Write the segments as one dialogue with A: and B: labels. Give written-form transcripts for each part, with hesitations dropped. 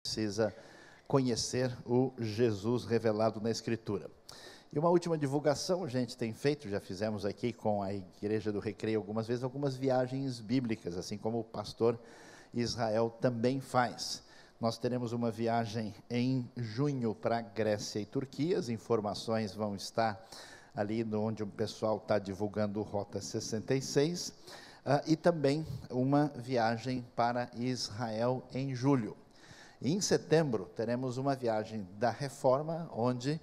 A: Precisa conhecer o Jesus revelado na Escritura. E uma última divulgação a gente tem feito, já fizemos aqui com a Igreja do Recreio algumas vezes, algumas viagens bíblicas, assim como o pastor Israel também faz. Nós teremos uma viagem em junho para Grécia e Turquia, as informações vão estar ali onde o pessoal está divulgando o Rota 66, e também uma viagem para Israel em julho. E em setembro teremos uma viagem da Reforma, onde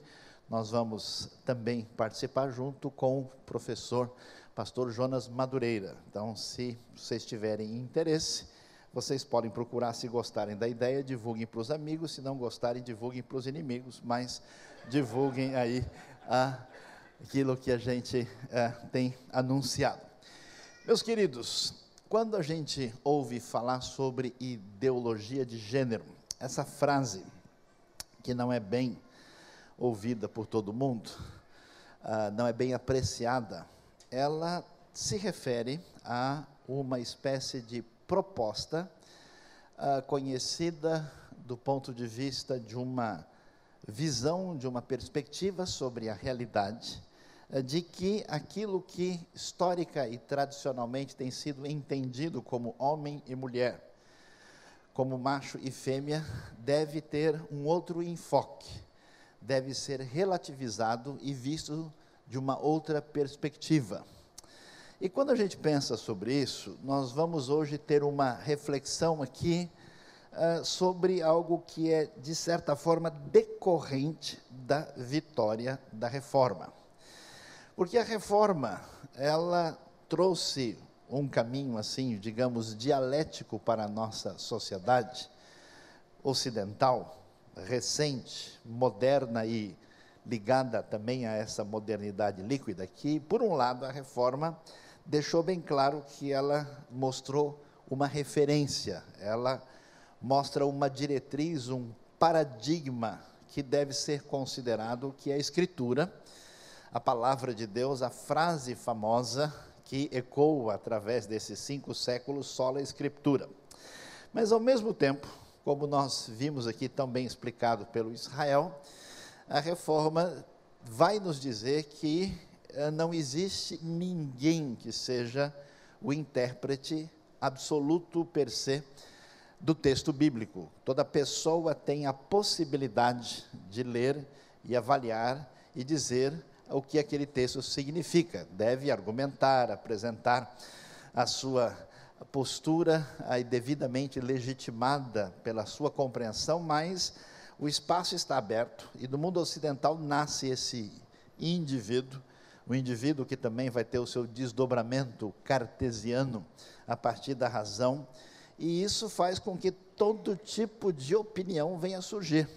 A: nós vamos também participar junto com o professor, pastor Jonas Madureira. Então, se vocês tiverem interesse, vocês podem procurar, se gostarem da ideia, divulguem para os amigos, se não gostarem, divulguem para os inimigos, mas divulguem aí aquilo que a gente tem anunciado. Meus queridos, quando a gente ouve falar sobre ideologia de gênero, essa frase, que não é bem ouvida por todo mundo, não é bem apreciada, ela se refere a uma espécie de proposta conhecida do ponto de vista de uma visão, de uma perspectiva sobre a realidade, de que aquilo que histórica e tradicionalmente tem sido entendido como homem e mulher, como macho e fêmea, deve ter um outro enfoque, deve ser relativizado e visto de uma outra perspectiva. E quando a gente pensa sobre isso, nós vamos hoje ter uma reflexão aqui sobre algo que é, de certa forma, decorrente da vitória da Reforma. Porque a Reforma, ela trouxe um caminho assim, digamos, dialético para a nossa sociedade ocidental, recente, moderna e ligada também a essa modernidade líquida, que, por um lado, a Reforma deixou bem claro que ela mostrou uma referência, ela mostra uma diretriz, um paradigma que deve ser considerado, que é a Escritura, a palavra de Deus, a frase famosa que ecoa através desses 5 séculos, sola Escritura. Mas, ao mesmo tempo, como nós vimos aqui tão bem explicado pelo Israel, a Reforma vai nos dizer que não existe ninguém que seja o intérprete absoluto per se do texto bíblico. Toda pessoa tem a possibilidade de ler e avaliar e dizer o que aquele texto significa, deve argumentar, apresentar a sua postura aí devidamente legitimada pela sua compreensão, mas o espaço está aberto e no mundo ocidental nasce esse indivíduo, o indivíduo que também vai ter o seu desdobramento cartesiano a partir da razão, e isso faz com que todo tipo de opinião venha a surgir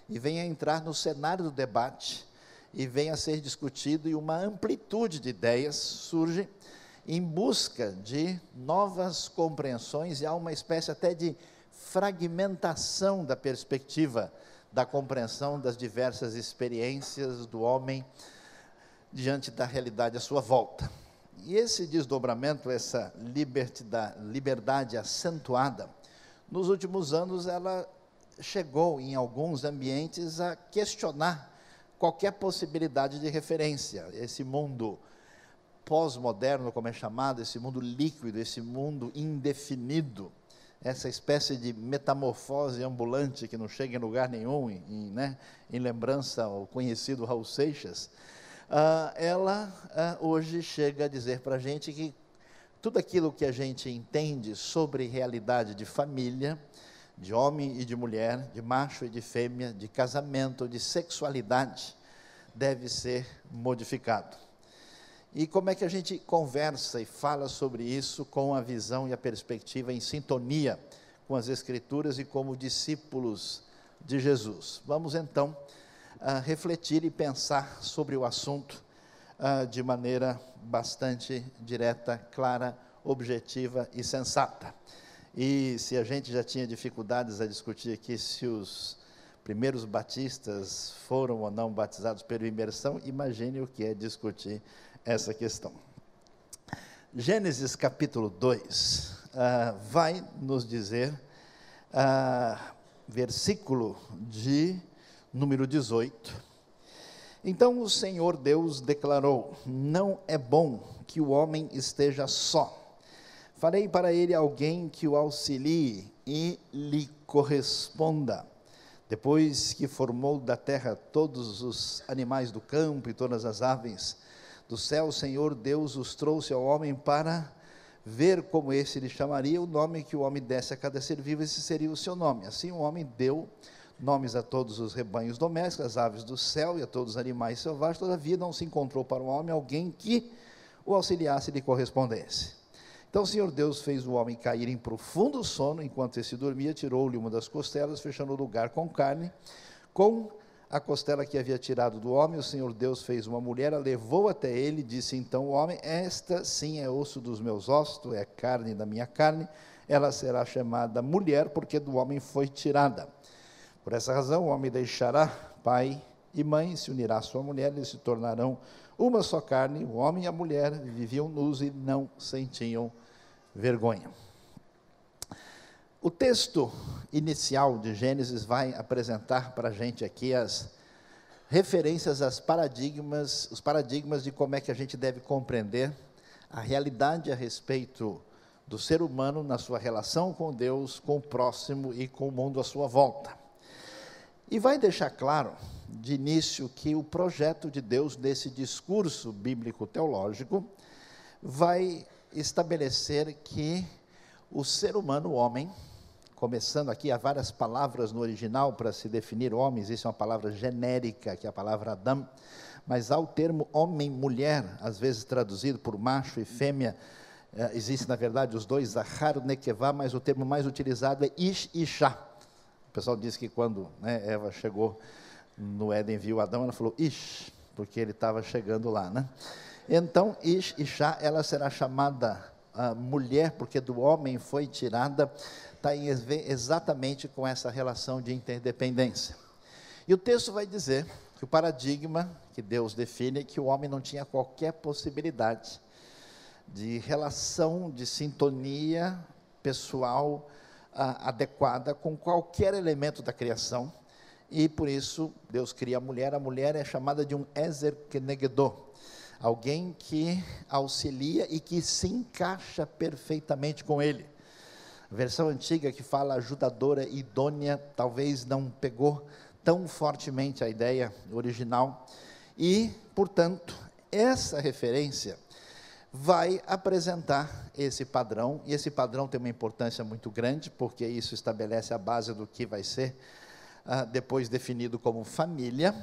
A: e venha a entrar no cenário do debate e venha a ser discutido, e uma amplitude de ideias surge em busca de novas compreensões, e há uma espécie até de fragmentação da perspectiva da compreensão das diversas experiências do homem diante da realidade à sua volta. E esse desdobramento, essa liberdade acentuada, nos últimos anos ela chegou em alguns ambientes a questionar qualquer possibilidade de referência. Esse mundo pós-moderno, como é chamado, esse mundo líquido, esse mundo indefinido, essa espécie de metamorfose ambulante que não chega em lugar nenhum, em lembrança ao conhecido Raul Seixas, ela hoje chega a dizer para a gente que tudo aquilo que a gente entende sobre realidade de família, de homem e de mulher, de macho e de fêmea, de casamento, de sexualidade, deve ser modificado. E como é que a gente conversa e fala sobre isso com a visão e a perspectiva em sintonia com as Escrituras e como discípulos de Jesus? Vamos então refletir e pensar sobre o assunto de maneira bastante direta, clara, objetiva e sensata. E se a gente já tinha dificuldades a discutir aqui se os primeiros batistas foram ou não batizados pela imersão, imagine o que é discutir essa questão. Gênesis capítulo 2 vai nos dizer versículo de número 18. Então o Senhor Deus declarou: não é bom que o homem esteja só. Farei para ele alguém que o auxilie e lhe corresponda. Depois que formou da terra todos os animais do campo e todas as aves do céu, o Senhor Deus os trouxe ao homem para ver como esse lhe chamaria. O nome que o homem desse a cada ser vivo, esse seria o seu nome. Assim o homem deu nomes a todos os rebanhos domésticos, às aves do céu e a todos os animais selvagens. Todavia não se encontrou para o homem alguém que o auxiliasse e lhe correspondesse. Então o Senhor Deus fez o homem cair em profundo sono. Enquanto esse dormia, tirou-lhe uma das costelas, fechando o lugar com carne. Com a costela que havia tirado do homem, o Senhor Deus fez uma mulher, a levou até ele. Disse então o homem: esta sim é osso dos meus ossos, é carne da minha carne. Ela será chamada mulher, porque do homem foi tirada. Por essa razão o homem deixará pai e mãe, se unirá à sua mulher, eles se tornarão uma só carne. O homem e a mulher viviam nus e não sentiam vergonha. O texto inicial de Gênesis vai apresentar para a gente aqui as referências, os paradigmas de como é que a gente deve compreender a realidade a respeito do ser humano na sua relação com Deus, com o próximo e com o mundo à sua volta. E vai deixar claro, de início, que o projeto de Deus nesse discurso bíblico-teológico vai estabelecer que o ser humano, o homem, começando aqui, há várias palavras no original para se definir homem. Existe uma palavra genérica, que é a palavra Adam, mas há o termo homem-mulher, às vezes traduzido por macho e fêmea. Existe, na verdade, os dois, Zahar, Nekevá, mas o termo mais utilizado é Ish e Shá. O pessoal diz que quando Eva chegou no Éden, viu Adão, ela falou Ish, porque ele estava chegando lá, né? Então, Ish e Shá, ela será chamada mulher, porque do homem foi tirada. Está exatamente com essa relação de interdependência. E o texto vai dizer que o paradigma que Deus define é que o homem não tinha qualquer possibilidade de relação, de sintonia pessoal adequada com qualquer elemento da criação, e por isso Deus cria a mulher é chamada de um Ezer Kenegedó, alguém que auxilia e que se encaixa perfeitamente com ele. A versão antiga que fala ajudadora idônea, talvez não pegou tão fortemente a ideia original, e, portanto, essa referência vai apresentar esse padrão, e esse padrão tem uma importância muito grande, porque isso estabelece a base do que vai ser depois definido como família,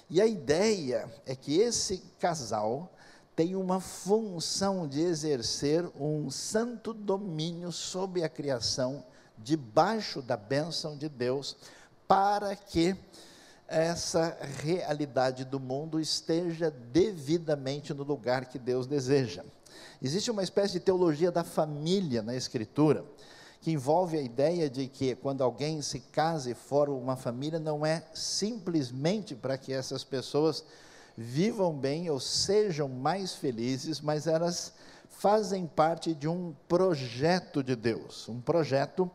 A: e a ideia é que esse casal tem uma função de exercer um santo domínio sobre a criação, debaixo da bênção de Deus, para que essa realidade do mundo esteja devidamente no lugar que Deus deseja. Existe uma espécie de teologia da família na Escritura, que envolve a ideia de que quando alguém se casa e forma uma família, não é simplesmente para que essas pessoas vivam bem ou sejam mais felizes, mas elas fazem parte de um projeto de Deus, um projeto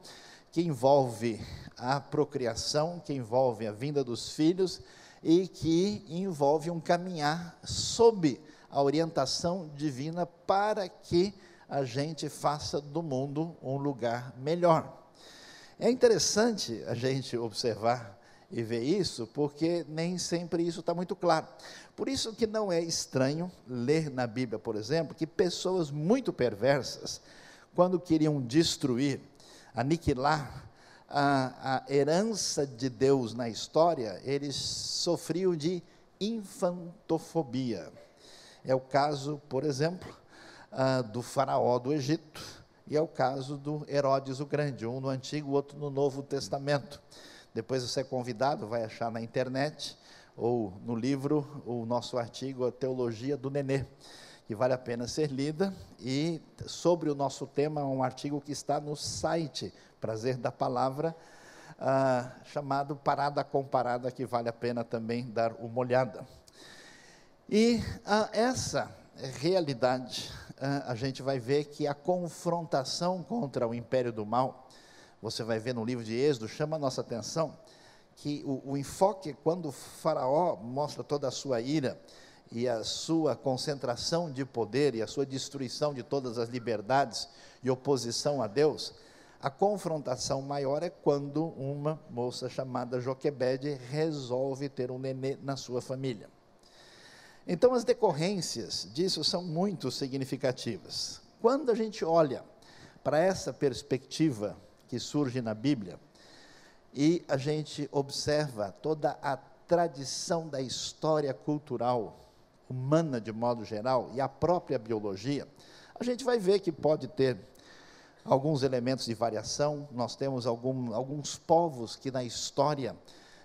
A: que envolve a procriação, que envolve a vinda dos filhos e que envolve um caminhar sob a orientação divina para que a gente faça do mundo um lugar melhor. É interessante a gente observar e ver isso, porque nem sempre isso está muito claro. Por isso que não é estranho ler na Bíblia, por exemplo, que pessoas muito perversas, quando queriam destruir, aniquilar a herança de Deus na história, eles sofriam de infantofobia. É o caso, por exemplo, do faraó do Egito, e é o caso do Herodes o Grande, um no Antigo, o outro no Novo Testamento. Depois você é convidado, vai achar na internet, ou no livro, o nosso artigo, a Teologia do Nenê, que vale a pena ser lida, e sobre o nosso tema, um artigo que está no site Prazer da Palavra, chamado Parada Comparada, que vale a pena também dar uma olhada. E essa realidade, a gente vai ver que a confrontação contra o império do mal você vai ver no livro de Êxodo, chama a nossa atenção, que o enfoque é quando o faraó mostra toda a sua ira, e a sua concentração de poder, e a sua destruição de todas as liberdades, e oposição a Deus, a confrontação maior é quando uma moça chamada Joquebede resolve ter um nenê na sua família. Então as decorrências disso são muito significativas. Quando a gente olha para essa perspectiva que surge na Bíblia, e a gente observa toda a tradição da história cultural humana de modo geral, e a própria biologia, a gente vai ver que pode ter alguns elementos de variação. Nós temos alguns povos que na história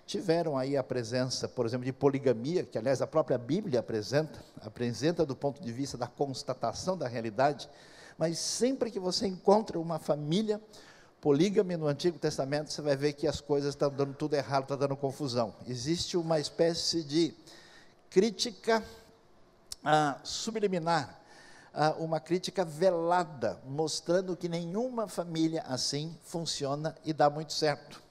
A: tiveram aí a presença, por exemplo, de poligamia, que aliás a própria Bíblia apresenta do ponto de vista da constatação da realidade, mas sempre que você encontra uma família polígame no Antigo Testamento, você vai ver que as coisas estão dando tudo errado, está dando confusão. Existe uma espécie de crítica subliminar, uma crítica velada, mostrando que nenhuma família assim funciona e dá muito certo.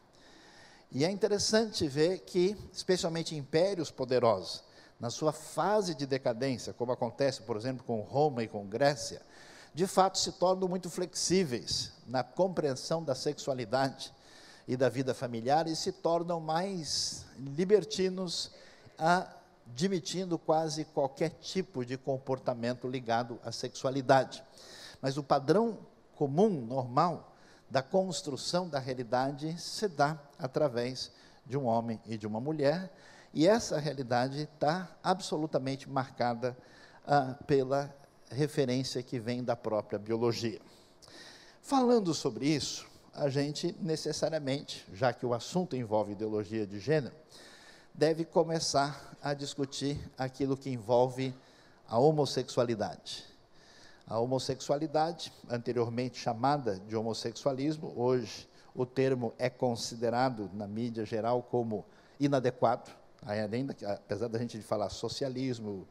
A: E é interessante ver que, especialmente impérios poderosos, na sua fase de decadência, como acontece, por exemplo, com Roma e com Grécia, de fato se tornam muito flexíveis na compreensão da sexualidade e da vida familiar, e se tornam mais libertinos, admitindo quase qualquer tipo de comportamento ligado à sexualidade. Mas o padrão comum, normal, da construção da realidade se dá através de um homem e de uma mulher, e essa realidade está absolutamente marcada pela referência que vem da própria biologia. Falando sobre isso, a gente necessariamente, já que o assunto envolve ideologia de gênero, deve começar a discutir aquilo que envolve a homossexualidade. A homossexualidade, anteriormente chamada de homossexualismo, hoje o termo é considerado na mídia geral como inadequado, ainda, apesar da gente falar socialismo,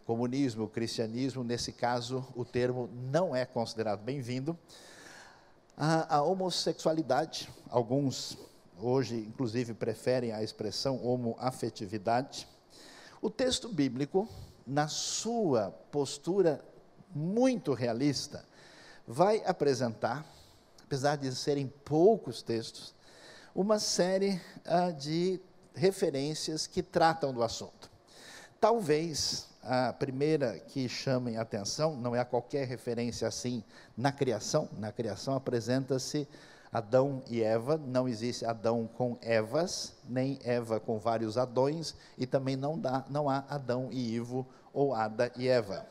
A: comunismo, cristianismo, nesse caso o termo não é considerado bem-vindo. A homossexualidade, alguns hoje inclusive preferem a expressão homoafetividade. O texto bíblico, na sua postura muito realista, vai apresentar, apesar de serem poucos textos, uma série de referências que tratam do assunto. Talvez a primeira que chame a atenção, não é a qualquer referência assim na criação apresenta-se Adão e Eva, não existe Adão com Evas, nem Eva com vários Adões, e também não há Adão e Ivo, ou Ada e Eva.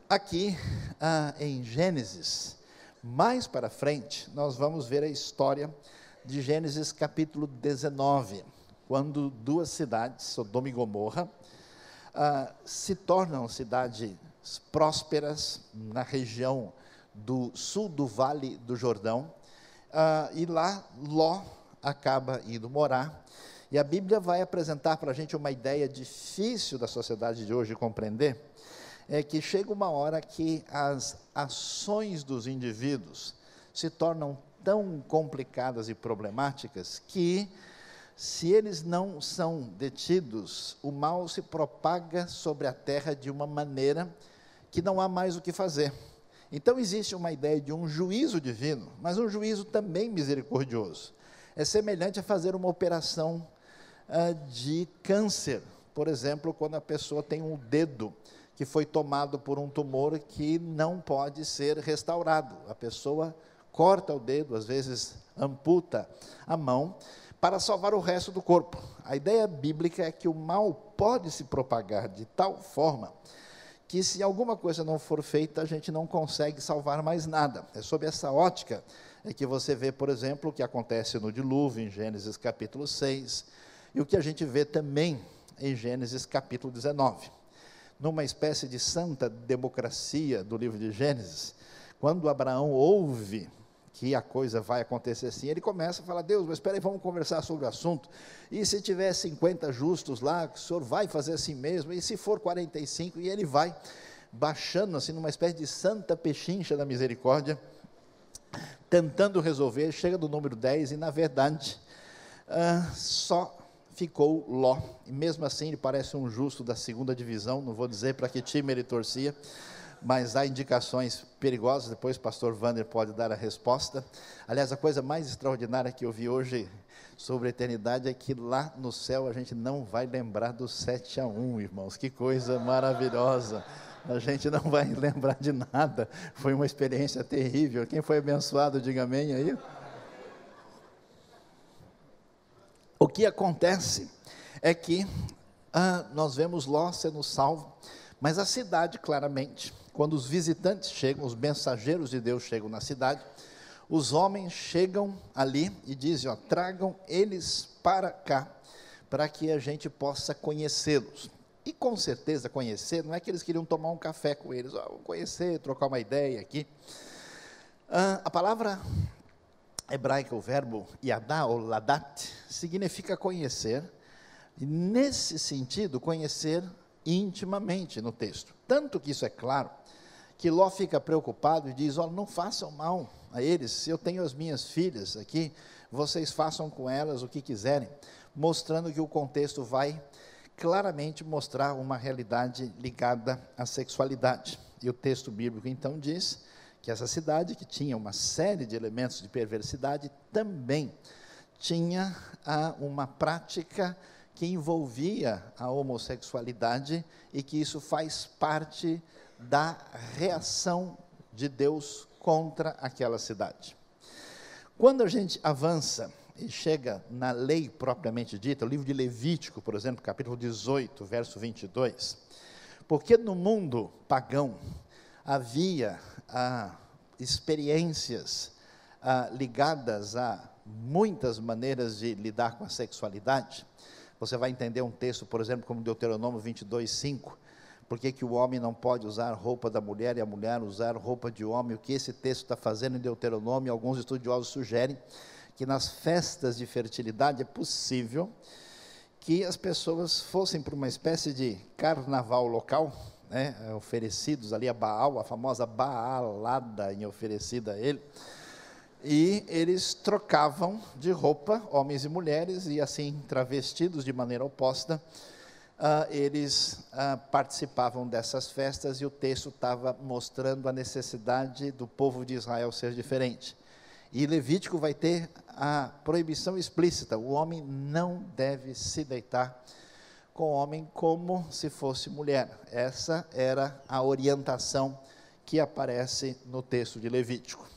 A: Aqui, em Gênesis, mais para frente, nós vamos ver a história de Gênesis capítulo 19, quando duas cidades, Sodoma e Gomorra, se tornam cidades prósperas na região do sul do Vale do Jordão, e lá Ló acaba indo morar, e a Bíblia vai apresentar para a gente uma ideia difícil da sociedade de hoje compreender, é que chega uma hora que as ações dos indivíduos se tornam tão complicadas e problemáticas que, se eles não são detidos, o mal se propaga sobre a terra de uma maneira que não há mais o que fazer. Então existe uma ideia de um juízo divino, mas um juízo também misericordioso. É semelhante a fazer uma operação de câncer, por exemplo, quando a pessoa tem um dedo que foi tomado por um tumor que não pode ser restaurado. A pessoa corta o dedo, às vezes amputa a mão, para salvar o resto do corpo. A ideia bíblica é que o mal pode se propagar de tal forma que, se alguma coisa não for feita, a gente não consegue salvar mais nada. É sob essa ótica que você vê, por exemplo, o que acontece no dilúvio, em Gênesis capítulo 6, e o que a gente vê também em Gênesis capítulo 19. Numa espécie de santa democracia do livro de Gênesis, quando Abraão ouve que a coisa vai acontecer assim, ele começa a falar: Deus, mas espera aí, vamos conversar sobre o assunto, e se tiver 50 justos lá, o senhor vai fazer assim mesmo, e se for 45, e ele vai baixando assim, numa espécie de santa pechincha da misericórdia, tentando resolver, chega do número 10 e, na verdade, só ficou Ló. E mesmo assim, ele parece um justo da segunda divisão, não vou dizer para que time ele torcia, mas há indicações perigosas, depois o pastor Wander pode dar a resposta. Aliás, a coisa mais extraordinária que eu vi hoje sobre a eternidade é que lá no céu a gente não vai lembrar do 7-1, irmãos, que coisa maravilhosa, a gente não vai lembrar de nada, foi uma experiência terrível. Quem foi abençoado, diga amém aí. O que acontece é que nós vemos Ló sendo salvo, mas a cidade, claramente, quando os visitantes chegam, os mensageiros de Deus chegam na cidade, os homens chegam ali e dizem, tragam eles para cá, para que a gente possa conhecê-los. E com certeza conhecer, não é que eles queriam tomar um café com eles, conhecer, trocar uma ideia aqui. A palavra hebraica, o verbo yadá ou ladat, significa conhecer, e nesse sentido, conhecer intimamente no texto. Tanto que isso é claro, que Ló fica preocupado e diz, não façam mal a eles, se eu tenho as minhas filhas aqui, vocês façam com elas o que quiserem, mostrando que o contexto vai claramente mostrar uma realidade ligada à sexualidade. E o texto bíblico então diz que essa cidade, que tinha uma série de elementos de perversidade, também tinha uma prática que envolvia a homossexualidade e que isso faz parte da reação de Deus contra aquela cidade. Quando a gente avança e chega na lei propriamente dita, o livro de Levítico, por exemplo, capítulo 18, verso 22, porque no mundo pagão havia experiências ligadas a muitas maneiras de lidar com a sexualidade. Você vai entender um texto, por exemplo, como Deuteronômio 22, 5, por que o homem não pode usar roupa da mulher e a mulher usar roupa de homem, o que esse texto está fazendo em Deuteronômio. Alguns estudiosos sugerem que nas festas de fertilidade é possível que as pessoas fossem para uma espécie de carnaval local, oferecidos ali a Baal, a famosa Baalada oferecida a ele, e eles trocavam de roupa, homens e mulheres, e assim, travestidos de maneira oposta, eles participavam dessas festas, e o texto estava mostrando a necessidade do povo de Israel ser diferente. E Levítico vai ter a proibição explícita, o homem não deve se deitar com o homem como se fosse mulher. Essa era a orientação que aparece no texto de Levítico.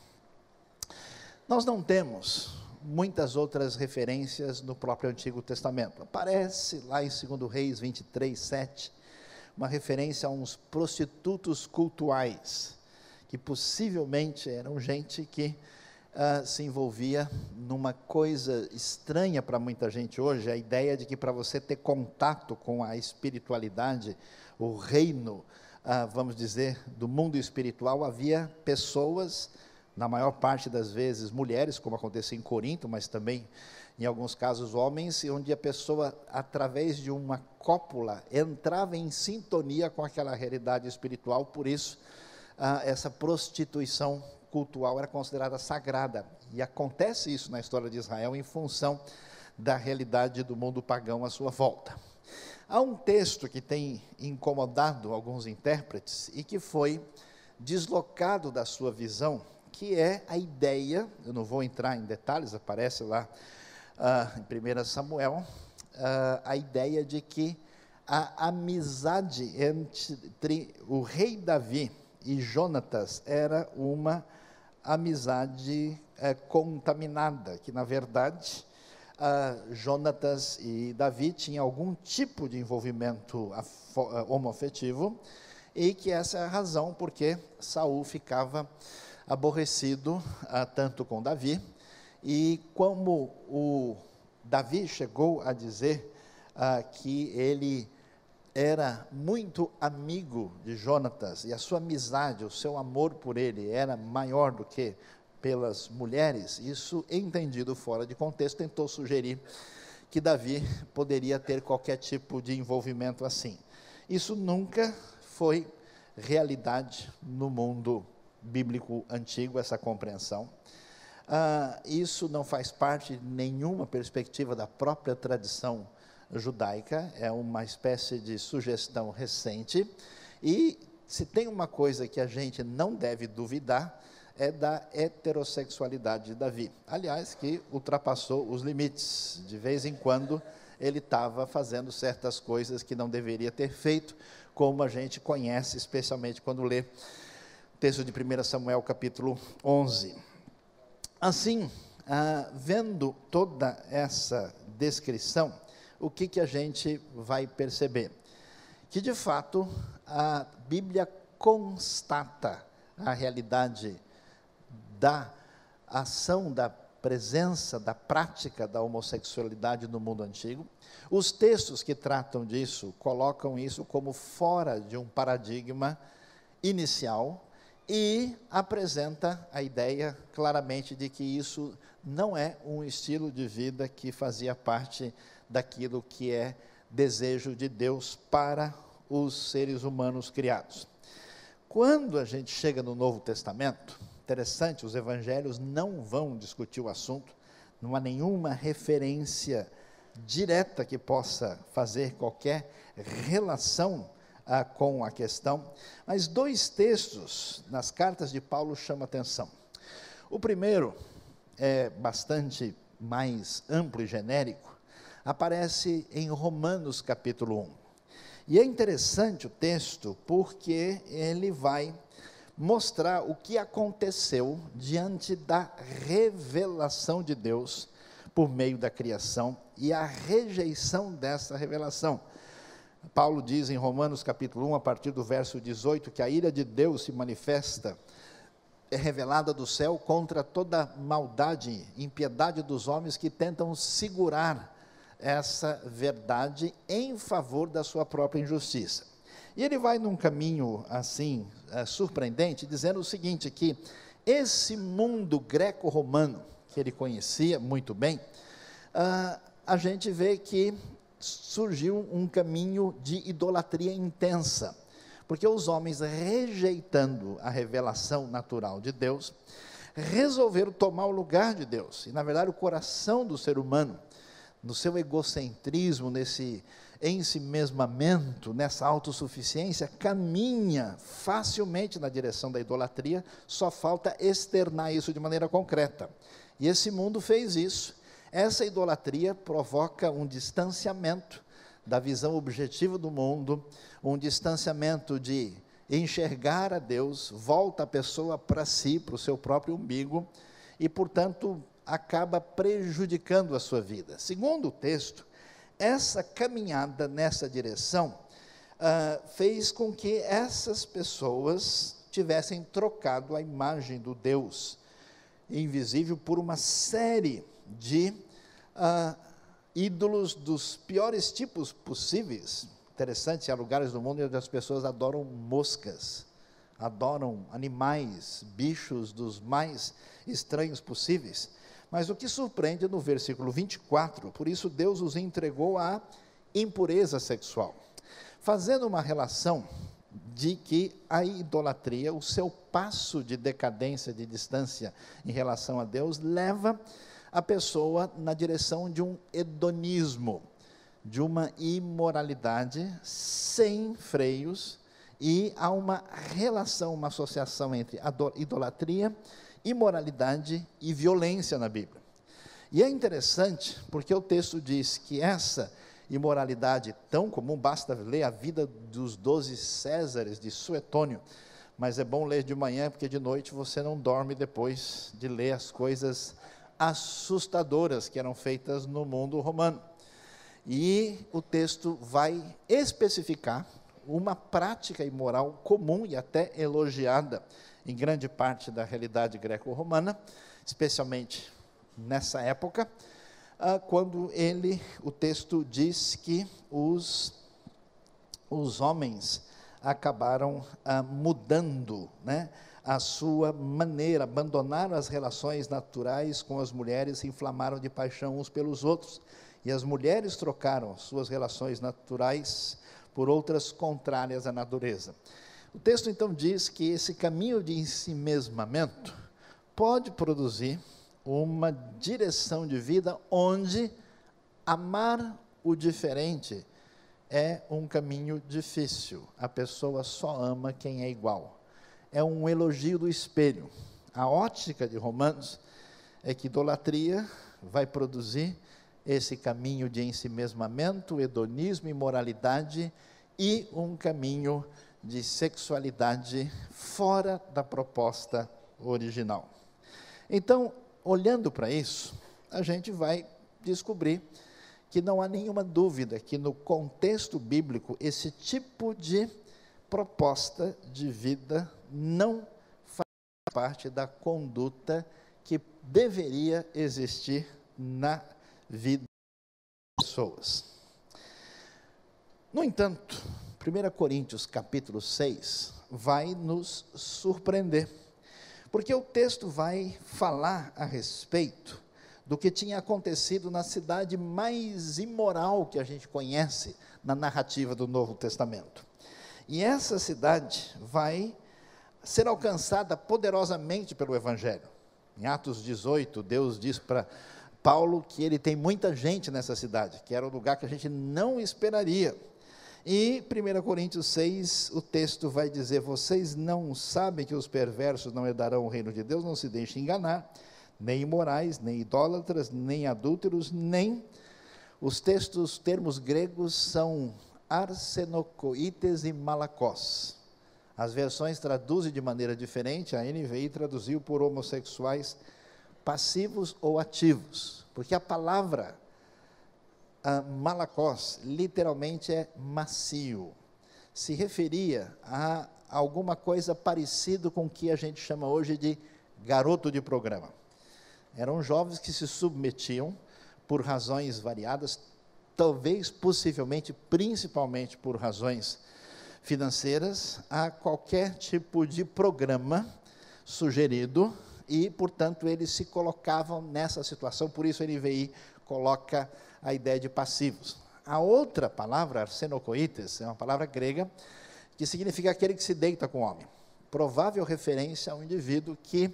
A: Nós não temos muitas outras referências no próprio Antigo Testamento. Aparece lá em 2 Reis 23, 7, uma referência a uns prostitutos cultuais, que possivelmente eram gente que se envolvia numa coisa estranha para muita gente hoje, a ideia de que para você ter contato com a espiritualidade, o reino, vamos dizer, do mundo espiritual, havia pessoas, na maior parte das vezes mulheres, como acontecia em Corinto, mas também em alguns casos homens, onde a pessoa, através de uma cópula, entrava em sintonia com aquela realidade espiritual. Por isso, essa prostituição cultual era considerada sagrada, e acontece isso na história de Israel em função da realidade do mundo pagão à sua volta. Há um texto que tem incomodado alguns intérpretes e que foi deslocado da sua visão, que é a ideia, eu não vou entrar em detalhes, aparece lá em 1 Samuel, a ideia de que a amizade entre o rei Davi e Jonatas era uma amizade contaminada, que na verdade Jonatas e Davi tinham algum tipo de envolvimento homoafetivo, e que essa é a razão porque Saul ficava aborrecido tanto com Davi, e como o Davi chegou a dizer que ele era muito amigo de Jonatas, e a sua amizade, o seu amor por ele era maior do que pelas mulheres, isso, entendido fora de contexto, tentou sugerir que Davi poderia ter qualquer tipo de envolvimento assim. Isso nunca foi realidade no mundo bíblico antigo, essa compreensão. Isso não faz parte de nenhuma perspectiva da própria tradição judaica, é uma espécie de sugestão recente, e se tem uma coisa que a gente não deve duvidar, é da heterossexualidade de Davi, aliás, que ultrapassou os limites. De vez em quando ele estava fazendo certas coisas que não deveria ter feito, como a gente conhece, especialmente quando lê o texto de 1 Samuel capítulo 11. Assim, vendo toda essa descrição, o que a gente vai perceber? Que, de fato, a Bíblia constata a realidade da ação, da presença, da prática da homossexualidade no mundo antigo. Os textos que tratam disso colocam isso como fora de um paradigma inicial e apresenta a ideia claramente de que isso não é um estilo de vida que fazia parte daquilo que é desejo de Deus para os seres humanos criados. Quando a gente chega no Novo Testamento, interessante, os evangelhos não vão discutir o assunto, não há nenhuma referência direta que possa fazer qualquer relação com a questão, mas dois textos nas cartas de Paulo chamam a atenção. O primeiro é bastante mais amplo e genérico, aparece em Romanos capítulo 1. E é interessante o texto porque ele vai mostrar o que aconteceu diante da revelação de Deus por meio da criação e a rejeição dessa revelação. Paulo diz em Romanos capítulo 1, a partir do verso 18, que a ira de Deus se manifesta, é revelada do céu contra toda maldade, impiedade dos homens que tentam segurar essa verdade em favor da sua própria injustiça. E ele vai num caminho assim, surpreendente, dizendo o seguinte, que esse mundo greco-romano, que ele conhecia muito bem, a gente vê que surgiu um caminho de idolatria intensa, porque os homens, rejeitando a revelação natural de Deus, resolveram tomar o lugar de Deus, e na verdade o coração do ser humano, no seu egocentrismo, nesse ensimesmamento, nessa autossuficiência, caminha facilmente na direção da idolatria, só falta externar isso de maneira concreta. E esse mundo fez isso. Essa idolatria provoca um distanciamento da visão objetiva do mundo, um distanciamento de enxergar a Deus, volta a pessoa para si, para o seu próprio umbigo, e, portanto, acaba prejudicando a sua vida. Segundo o texto, essa caminhada nessa direção fez com que essas pessoas tivessem trocado a imagem do Deus invisível por uma série de ídolos dos piores tipos possíveis. Interessante, há lugares do mundo onde as pessoas adoram moscas, adoram animais, bichos dos mais estranhos possíveis. Mas o que surpreende no versículo 24, por isso Deus os entregou à impureza sexual, fazendo uma relação de que a idolatria, o seu passo de decadência, de distância em relação a Deus, leva a pessoa na direção de um hedonismo, de uma imoralidade sem freios, e há uma relação, uma associação entre idolatria, imoralidade e violência na Bíblia. E é interessante, porque o texto diz que essa imoralidade tão comum, basta ler a vida dos 12 Césares de Suetônio, mas é bom ler de manhã, porque de noite você não dorme depois de ler as coisas assustadoras que eram feitas no mundo romano. E o texto vai especificar uma prática imoral comum e até elogiada em grande parte da realidade greco-romana, especialmente nessa época, quando o texto diz que os homens acabaram mudando, a sua maneira, abandonaram as relações naturais com as mulheres, se inflamaram de paixão uns pelos outros, e as mulheres trocaram suas relações naturais por outras contrárias à natureza. O texto então diz que esse caminho de ensimesmamento pode produzir uma direção de vida onde amar o diferente é um caminho difícil. A pessoa só ama quem é igual. É um elogio do espelho. A ótica de Romanos é que idolatria vai produzir esse caminho de ensimesmamento, hedonismo, imoralidade e um caminho de sexualidade fora da proposta original. Então, olhando para isso, a gente vai descobrir que não há nenhuma dúvida que no contexto bíblico esse tipo de proposta de vida não faz parte da conduta que deveria existir na vida das pessoas. No entanto, 1 Coríntios capítulo 6 vai nos surpreender, porque o texto vai falar a respeito do que tinha acontecido na cidade mais imoral que a gente conhece na narrativa do Novo Testamento. E essa cidade vai ser alcançada poderosamente pelo Evangelho. Em Atos 18, Deus diz para Paulo que ele tem muita gente nessa cidade, que era um lugar que a gente não esperaria. E 1 Coríntios 6, o texto vai dizer: vocês não sabem que os perversos não herdarão o reino de Deus? Não se deixem enganar, nem imorais, nem idólatras, nem adúlteros, nem... Os termos gregos são arsenokoites e malakos. As versões traduzem de maneira diferente. A NVI traduziu por homossexuais passivos ou ativos, porque a palavra malakos literalmente é macio, se referia a alguma coisa parecido com o que a gente chama hoje de garoto de programa. Eram jovens que se submetiam por razões variadas, talvez, possivelmente, principalmente por razões financeiras, a qualquer tipo de programa sugerido, e, portanto, eles se colocavam nessa situação. Por isso a NVI coloca a ideia de passivos. A outra palavra, arsenokoites, é uma palavra grega, que significa aquele que se deita com o homem. Provável referência a um indivíduo que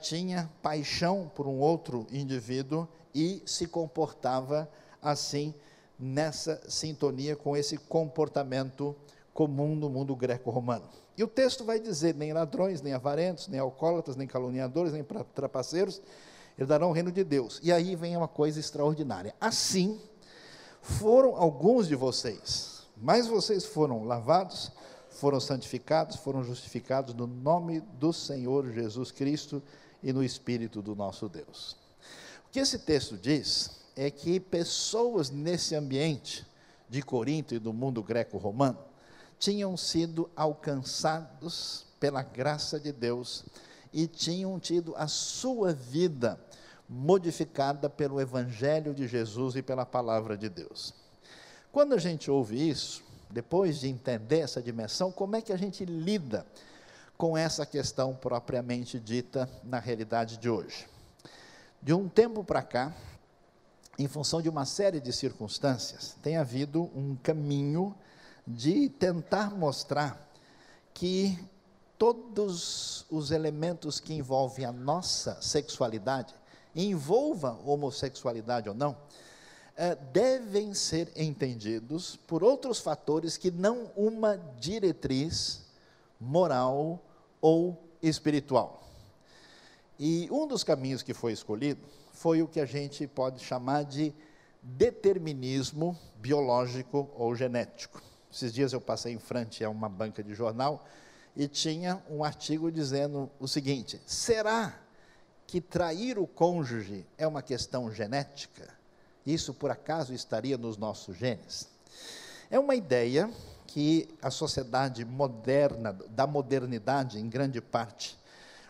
A: tinha paixão por um outro indivíduo e se comportava assim, nessa sintonia com esse comportamento comum no mundo greco-romano. E o texto vai dizer: nem ladrões, nem avarentos, nem alcoólatras, nem caluniadores, nem trapaceiros herdarão o reino de Deus. E aí vem uma coisa extraordinária: assim foram alguns de vocês, mas vocês foram lavados, foram santificados, foram justificados no nome do Senhor Jesus Cristo e no Espírito do nosso Deus. O que esse texto diz é que pessoas nesse ambiente de Corinto e do mundo greco-romano tinham sido alcançados pela graça de Deus e tinham tido a sua vida modificada pelo Evangelho de Jesus e pela Palavra de Deus. Quando a gente ouve isso, depois de entender essa dimensão, como é que a gente lida com essa questão propriamente dita na realidade de hoje? De um tempo para cá, em função de uma série de circunstâncias, tem havido um caminho de tentar mostrar que todos os elementos que envolvem a nossa sexualidade, envolva homossexualidade ou não, devem ser entendidos por outros fatores que não uma diretriz moral ou espiritual. E um dos caminhos que foi escolhido foi o que a gente pode chamar de determinismo biológico ou genético. Esses dias eu passei em frente a uma banca de jornal e tinha um artigo dizendo o seguinte: será que trair o cônjuge é uma questão genética? Isso por acaso estaria nos nossos genes? É uma ideia que a sociedade moderna, da modernidade em grande parte,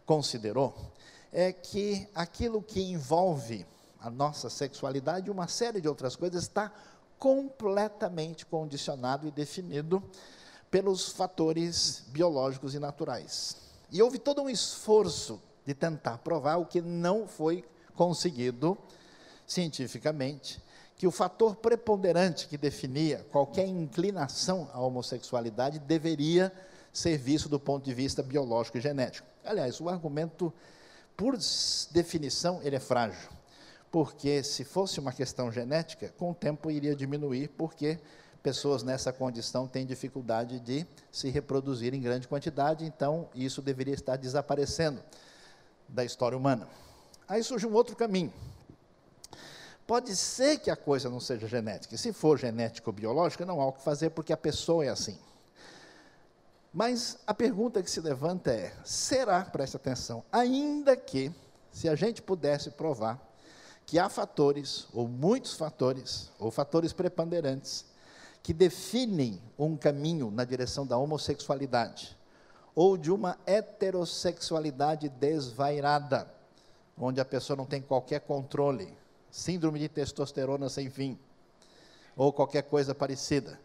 A: considerou, é que aquilo que envolve a nossa sexualidade e uma série de outras coisas está completamente condicionado e definido pelos fatores biológicos e naturais. E houve todo um esforço de tentar provar, o que não foi conseguido cientificamente, que o fator preponderante que definia qualquer inclinação à homossexualidade deveria ser visto do ponto de vista biológico e genético. Aliás, o argumento, por definição, ele é frágil, porque se fosse uma questão genética, com o tempo iria diminuir, porque pessoas nessa condição têm dificuldade de se reproduzir em grande quantidade, então isso deveria estar desaparecendo da história humana. Aí surge um outro caminho. Pode ser que a coisa não seja genética, e se for genética ou biológica, não há o que fazer, porque a pessoa é assim. Mas a pergunta que se levanta é, será, preste atenção, ainda que, se a gente pudesse provar que há fatores, ou muitos fatores, ou fatores preponderantes, que definem um caminho na direção da homossexualidade, ou de uma heterossexualidade desvairada, onde a pessoa não tem qualquer controle, síndrome de testosterona sem fim, ou qualquer coisa parecida.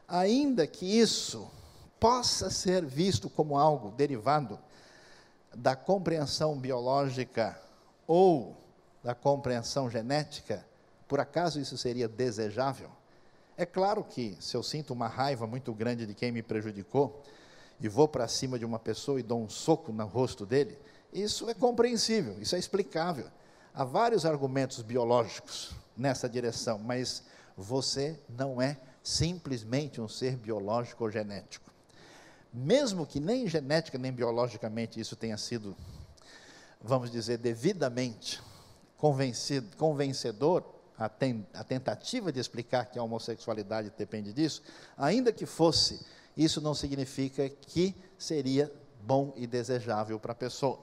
A: Ainda que isso possa ser visto como algo derivado da compreensão biológica ou da compreensão genética, por acaso isso seria desejável? É claro que, se eu sinto uma raiva muito grande de quem me prejudicou, e vou para cima de uma pessoa e dou um soco no rosto dele, isso é compreensível, isso é explicável. Há vários argumentos biológicos nessa direção, mas você não é simplesmente um ser biológico ou genético. Mesmo que nem genética nem biologicamente isso tenha sido, vamos dizer, devidamente convencedor, a tentativa de explicar que a homossexualidade depende disso, ainda que fosse, isso não significa que seria bom e desejável para a pessoa.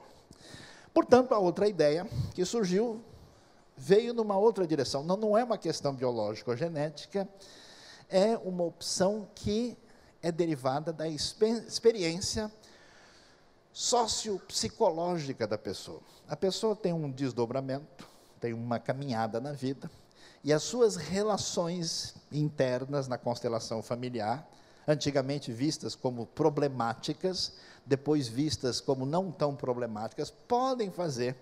A: Portanto, a outra ideia que surgiu veio numa outra direção. Não é uma questão biológica ou genética, é uma opção que é derivada da experiência sociopsicológica da pessoa. A pessoa tem um desdobramento, tem uma caminhada na vida, e as suas relações internas na constelação familiar, antigamente vistas como problemáticas, depois vistas como não tão problemáticas, podem fazer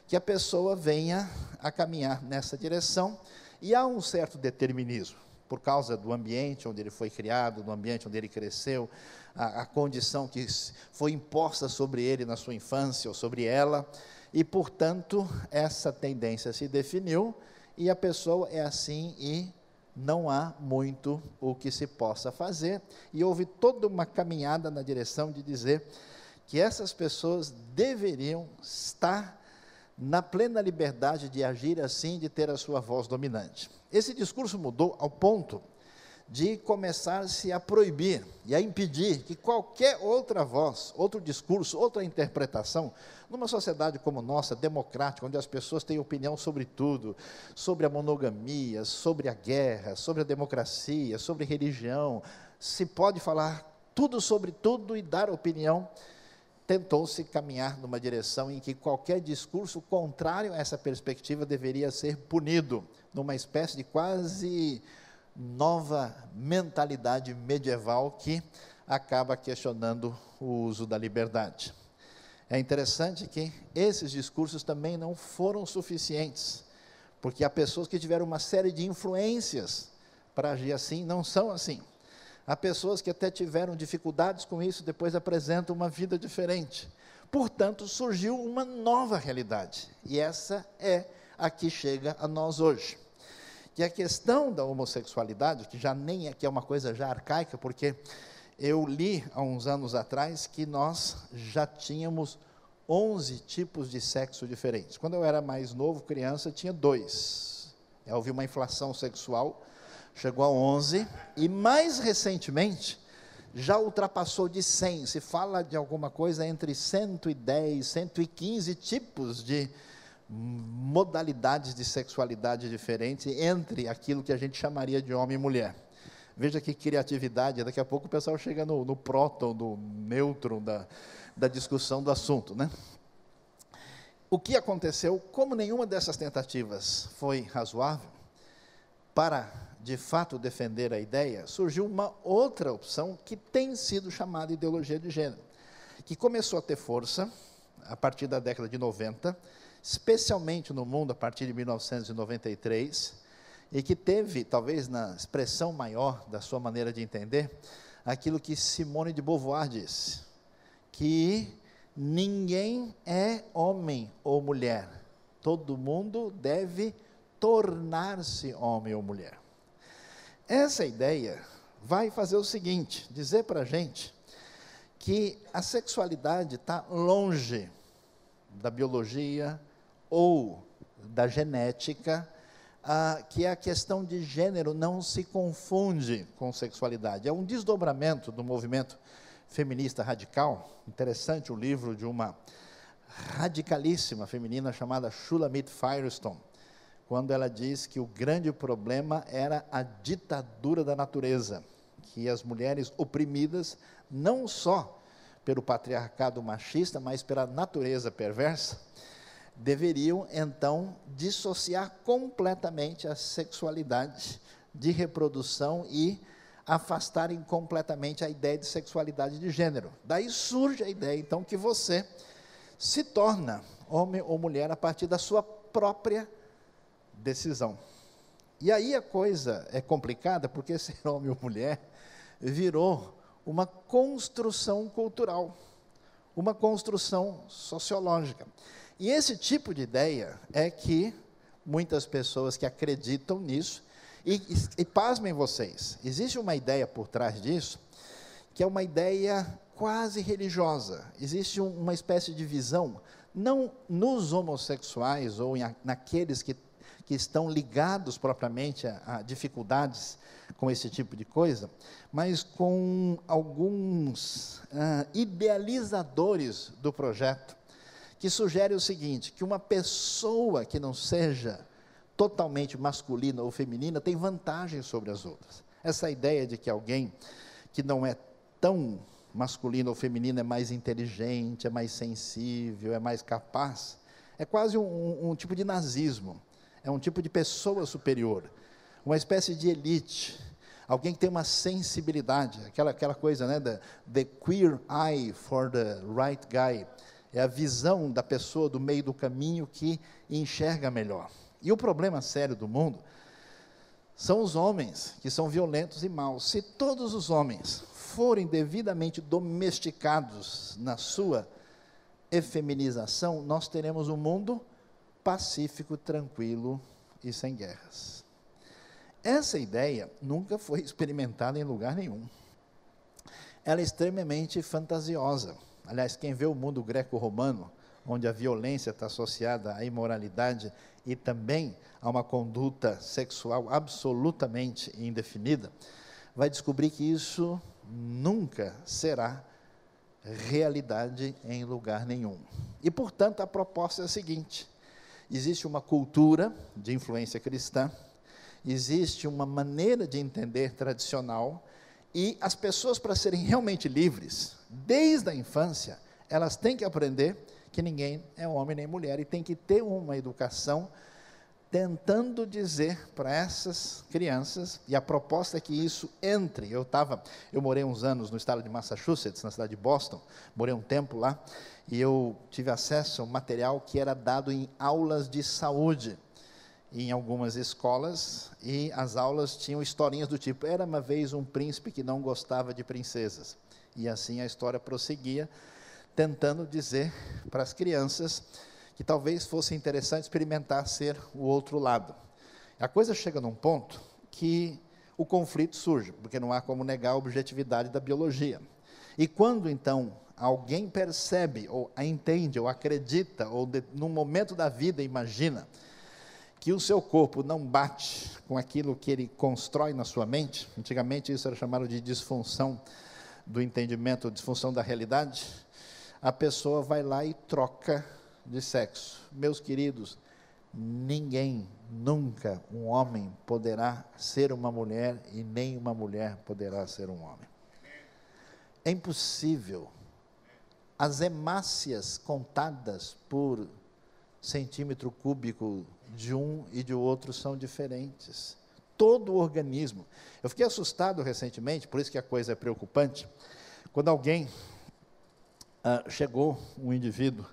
A: que a pessoa venha a caminhar nessa direção, e há um certo determinismo, por causa do ambiente onde ele foi criado, do ambiente onde ele cresceu, a condição que foi imposta sobre ele na sua infância ou sobre ela, e, portanto, essa tendência se definiu, e a pessoa é assim e não há muito o que se possa fazer, e houve toda uma caminhada na direção de dizer que essas pessoas deveriam estar na plena liberdade de agir assim, de ter a sua voz dominante. Esse discurso mudou ao ponto de começar-se a proibir e a impedir que qualquer outra voz, outro discurso, outra interpretação, numa sociedade como nossa, democrática, onde as pessoas têm opinião sobre tudo, sobre a monogamia, sobre a guerra, sobre a democracia, sobre religião, se pode falar tudo sobre tudo e dar opinião, tentou-se caminhar numa direção em que qualquer discurso contrário a essa perspectiva deveria ser punido, numa espécie de quase nova mentalidade medieval que acaba questionando o uso da liberdade. É interessante que esses discursos também não foram suficientes, porque há pessoas que tiveram uma série de influências para agir assim, não são assim. Há pessoas que até tiveram dificuldades com isso, depois apresentam uma vida diferente. Portanto, surgiu uma nova realidade, e essa é a que chega a nós hoje. Que a questão da homossexualidade, que já nem é, que é uma coisa já arcaica, porque eu li há uns anos atrás que nós já tínhamos 11 tipos de sexo diferentes. Quando eu era mais novo, criança, tinha 2. Houve uma inflação sexual, chegou a 11, e mais recentemente, já ultrapassou de 100, se fala de alguma coisa entre 110, 115 tipos de modalidades de sexualidade diferentes, entre aquilo que a gente chamaria de homem e mulher. Veja que criatividade, daqui a pouco o pessoal chega no próton, no nêutron da discussão do assunto, né? O que aconteceu, como nenhuma dessas tentativas foi razoável, para, de fato, defender a ideia, surgiu uma outra opção que tem sido chamada ideologia de gênero, que começou a ter força a partir da década de 90, especialmente no mundo a partir de 1993, e que teve, talvez na expressão maior da sua maneira de entender, aquilo que Simone de Beauvoir disse, que ninguém é homem ou mulher, todo mundo deve tornar-se homem ou mulher. Essa ideia vai fazer o seguinte, dizer para a gente que a sexualidade está longe da biologia ou da genética, que a questão de gênero não se confunde com sexualidade. É um desdobramento do movimento feminista radical. Interessante o livro de uma radicalíssima feminina chamada Shulamit Firestone, quando ela diz que o grande problema era a ditadura da natureza, que as mulheres oprimidas, não só pelo patriarcado machista, mas pela natureza perversa, deveriam, então, dissociar completamente a sexualidade de reprodução e afastarem completamente a ideia de sexualidade de gênero. Daí surge a ideia, então, que você se torna homem ou mulher a partir da sua própria decisão. E aí a coisa é complicada, porque ser homem ou mulher virou uma construção cultural, uma construção sociológica. E esse tipo de ideia é que muitas pessoas que acreditam nisso, e pasmem vocês, existe uma ideia por trás disso, que é uma ideia quase religiosa, existe uma espécie de visão, não nos homossexuais ou naqueles que estão ligados propriamente a dificuldades com esse tipo de coisa, mas com alguns idealizadores do projeto, que sugere o seguinte, que uma pessoa que não seja totalmente masculina ou feminina tem vantagem sobre as outras. Essa ideia de que alguém que não é tão masculino ou feminino é mais inteligente, é mais sensível, é mais capaz, é quase um tipo de nazismo, é um tipo de pessoa superior, uma espécie de elite, alguém que tem uma sensibilidade, aquela coisa, né, the queer eye for the right guy, é a visão da pessoa do meio do caminho que enxerga melhor. E o problema sério do mundo são os homens que são violentos e maus. Se todos os homens forem devidamente domesticados na sua efeminização, nós teremos um mundo pacífico, tranquilo e sem guerras. Essa ideia nunca foi experimentada em lugar nenhum. Ela é extremamente fantasiosa. Aliás, quem vê o mundo greco-romano, onde a violência está associada à imoralidade e também a uma conduta sexual absolutamente indefinida, vai descobrir que isso nunca será realidade em lugar nenhum. E, portanto, a proposta é a seguinte: existe uma cultura de influência cristã, existe uma maneira de entender tradicional, e as pessoas, para serem realmente livres, desde a infância, elas têm que aprender que ninguém é homem nem mulher, e tem que ter uma educação tentando dizer para essas crianças, e a proposta é que isso entre. Eu morei uns anos no estado de Massachusetts, na cidade de Boston, morei um tempo lá, e eu tive acesso a um material que era dado em aulas de saúde, em algumas escolas, e as aulas tinham historinhas do tipo, era uma vez um príncipe que não gostava de princesas, e assim a história prosseguia, tentando dizer para as crianças que talvez fosse interessante experimentar ser o outro lado. A coisa chega num ponto que o conflito surge, porque não há como negar a objetividade da biologia. E quando, então, alguém percebe, ou entende, ou acredita, ou num momento da vida imagina, que o seu corpo não bate com aquilo que ele constrói na sua mente, antigamente isso era chamado de disfunção do entendimento, disfunção da realidade, a pessoa vai lá e troca de sexo. Meus queridos, ninguém, nunca um homem poderá ser uma mulher e nem uma mulher poderá ser um homem. É impossível. As hemácias contadas por centímetro cúbico de um e de outro são diferentes. Todo o organismo. Eu fiquei assustado recentemente, por isso que a coisa é preocupante, quando alguém chegou, um indivíduo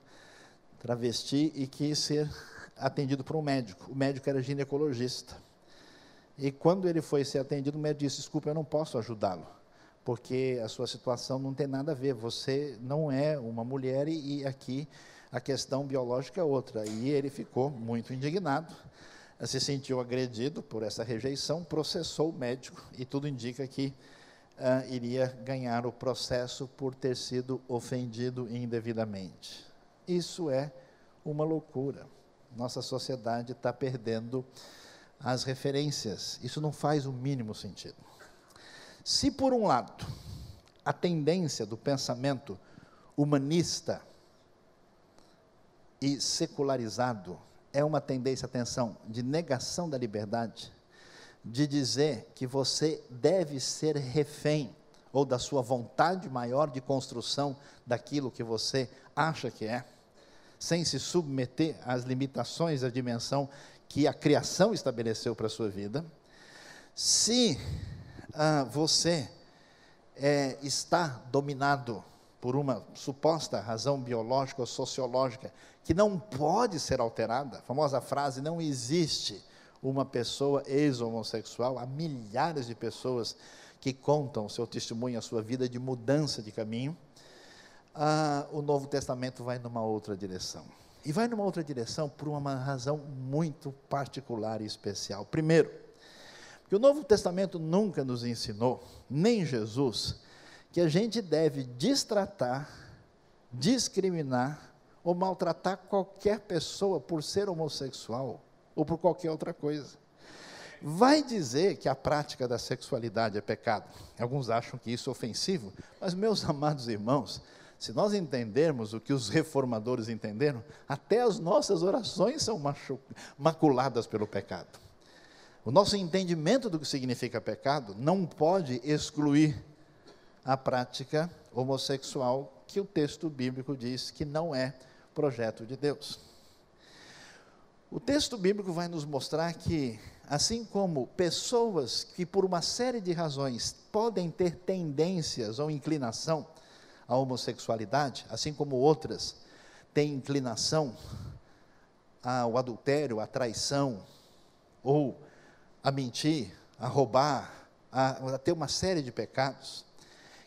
A: travesti, e quis ser atendido por um médico. O médico era ginecologista. E quando ele foi ser atendido, o médico disse, desculpa, eu não posso ajudá-lo, porque a sua situação não tem nada a ver, você não é uma mulher e aqui a questão biológica é outra. E ele ficou muito indignado, se sentiu agredido por essa rejeição, processou o médico e tudo indica que iria ganhar o processo por ter sido ofendido indevidamente. Isso é uma loucura. Nossa sociedade está perdendo as referências. Isso não faz o mínimo sentido. Se, por um lado, a tendência do pensamento humanista e secularizado é uma tendência, atenção, de negação da liberdade, de dizer que você deve ser refém, ou da sua vontade maior de construção daquilo que você acha que é, sem se submeter às limitações da dimensão que a criação estabeleceu para a sua vida. Se você está dominado por uma suposta razão biológica ou sociológica que não pode ser alterada, a famosa frase, não existe uma pessoa ex-homossexual, há milhares de pessoas que contam o seu testemunho, a sua vida de mudança de caminho. O Novo Testamento vai numa outra direção. E vai numa outra direção por uma razão muito particular e especial. Primeiro, porque o Novo Testamento nunca nos ensinou, nem Jesus, que a gente deve destratar, discriminar ou maltratar qualquer pessoa por ser homossexual ou por qualquer outra coisa. Vai dizer que a prática da sexualidade é pecado. Alguns acham que isso é ofensivo, mas, meus amados irmãos, se nós entendermos o que os reformadores entenderam, até as nossas orações são maculadas pelo pecado. O nosso entendimento do que significa pecado não pode excluir a prática homossexual, que o texto bíblico diz que não é projeto de Deus. O texto bíblico vai nos mostrar que, assim como pessoas que por uma série de razões podem ter tendências ou inclinação à homossexualidade, assim como outras têm inclinação ao adultério, à traição, ou a mentir, a roubar, a ter uma série de pecados,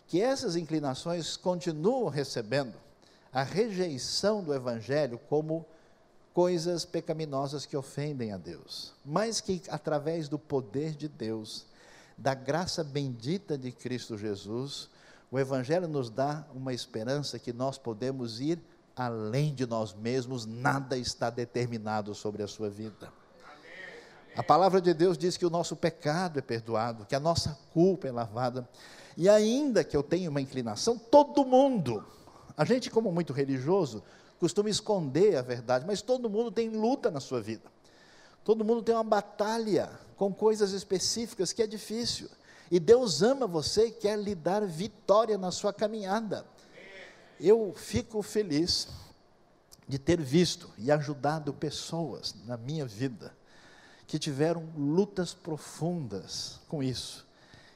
A: que essas inclinações continuam recebendo a rejeição do Evangelho como coisas pecaminosas que ofendem a Deus, mas que através do poder de Deus, da graça bendita de Cristo Jesus, o Evangelho nos dá uma esperança que nós podemos ir além de nós mesmos, nada está determinado sobre a sua vida. A palavra de Deus diz que o nosso pecado é perdoado, que a nossa culpa é lavada, e ainda que eu tenha uma inclinação, todo mundo, a gente como muito religioso, costuma esconder a verdade, mas todo mundo tem luta na sua vida, todo mundo tem uma batalha com coisas específicas que é difícil, e Deus ama você e quer lhe dar vitória na sua caminhada. Eu fico feliz de ter visto e ajudado pessoas na minha vida, que tiveram lutas profundas com isso,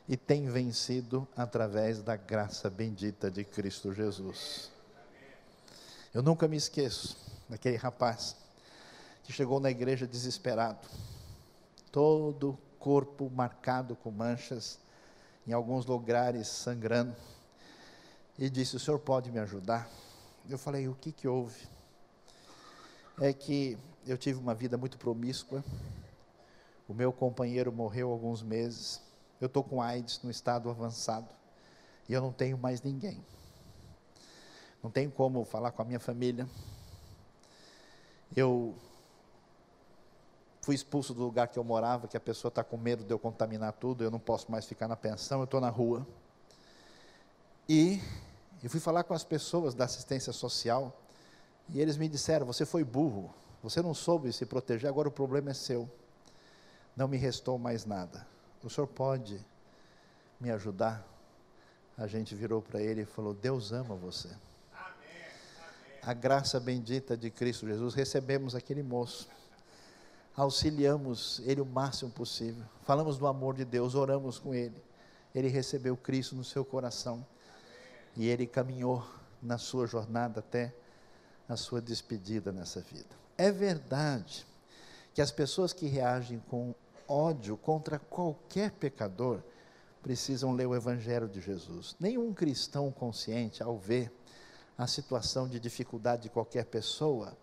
A: e têm vencido através da graça bendita de Cristo Jesus. Eu nunca me esqueço daquele rapaz que chegou na igreja desesperado, todo o corpo marcado com manchas, em alguns lugares sangrando, e disse: o senhor pode me ajudar? Eu falei: o que houve? É que eu tive uma vida muito promíscua, o meu companheiro morreu há alguns meses, eu estou com AIDS no estado avançado, e eu não tenho mais ninguém, não tenho como falar com a minha família, eu fui expulso do lugar que eu morava, que a pessoa está com medo de eu contaminar tudo, eu não posso mais ficar na pensão, eu estou na rua, e eu fui falar com as pessoas da assistência social, e eles me disseram: você foi burro, você não soube se proteger, agora o problema é seu, não me restou mais nada, o senhor pode me ajudar? A gente virou para ele e falou: Deus ama você. A graça bendita de Cristo Jesus, recebemos aquele moço, auxiliamos ele o máximo possível, falamos do amor de Deus, oramos com ele, ele recebeu Cristo no seu coração, e ele caminhou na sua jornada até a sua despedida nessa vida. É verdade que as pessoas que reagem com ódio contra qualquer pecador, precisam ler o Evangelho de Jesus. Nenhum cristão consciente, ao ver a situação de dificuldade de qualquer pessoa,